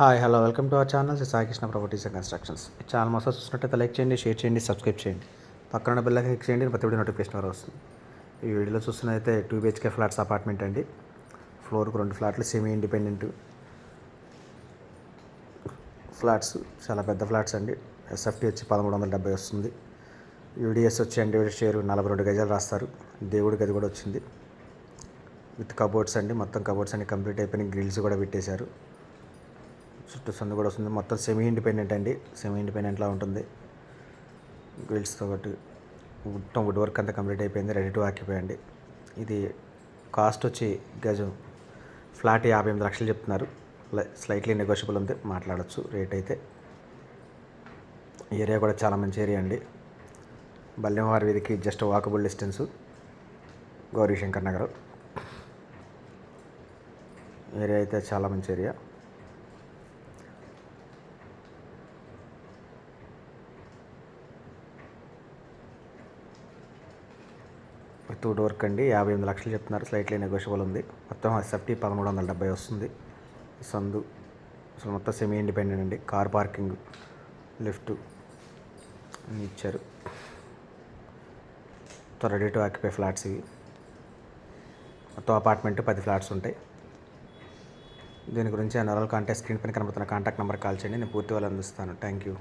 Hi hello welcome to our channel Sai Krishna properties and constructions. ఈ channel మొత్తం చూసినట్టయితే like చేయండి, షేర్ చేయండి, సబ్స్క్రైబ్ చేయండి, పక్కన బెల్ ఐకాన్ క్లిక్ చేయండి, ప్రతి వీడియో నోటిఫికేషన్ ద్వారా వస్తుంది. ఈ వీడియోలో చూస్తున్నదైతే 2 BHK ఫ్లాట్స్ అపార్ట్మెంట్ అండి. ఫ్లోర్కు 2 ఫ్లాట్లు, సెమీ ఇండిపెండెంట్ ఫ్లాట్స్, చాలా పెద్ద ఫ్లాట్స్ అండి. SFT వచ్చి 1370 వస్తుంది. UDS వచ్చి ఇండివిజువల్ షేర్ 42 గజాలు రాస్తారు. దేవుడి గది కూడా వచ్చింది విత్ కబోర్డ్స్ అండి. మొత్తం కబోర్డ్స్ అన్ని కంప్లీట్ అయిపోయినాయి, గ్రిల్స్ కూడా పెట్టేశారు. చుట్టూ సందు కూడా వస్తుంది. మొత్తం సెమీ ఇండిపెండెంట్ అండి. సెమీ ఇండిపెండెంట్లా ఉంటుంది. గ్రిల్స్తో పాటు మొత్తం వుడ్ వర్క్ అంతా కంప్లీట్ అయిపోయింది, రెడీ టు ఆక్యుపై అండి. ఇది కాస్ట్ వచ్చి గజం ఫ్లాట్ 58 లక్షలు చెప్తున్నారు. స్లైట్లీ నెగోషియబుల్ ఉంది, మాట్లాడచ్చు రేట్ అయితే. ఏరియా కూడా చాలా మంచి ఏరియా అండి. బల్లెంవారి వీధికి just walkable distance, Gauri Shankar Nagar area అయితే చాలా మంచి ఏరియా. విత్ వుడ్ వర్క్ అండి. 58 లక్షలు చెప్తున్నారు, స్లైట్లీ నెగోషియబుల్ ఉంది. మొత్తం SFT 1370 వస్తుంది. సందు అసలు మొత్తం సెమీ ఇండిపెండెంట్ అండి. కార్ పార్కింగ్, లిఫ్ట్ అన్నీ ఇచ్చారు. మొత్తం రెడీ టు ఆక్యుపై ఫ్లాట్స్ ఇవి. మొత్తం అపార్ట్మెంట్ 10 ఫ్లాట్స్ ఉంటాయి. దీని గురించి అన్ని కాంటాక్ట్ స్క్రీన్ పైన కనబడుతున్న కాంటాక్ట్ నెంబర్ కాల్ చేయండి, నేను పూర్తి వాళ్ళు అందిస్తాను. Thank you.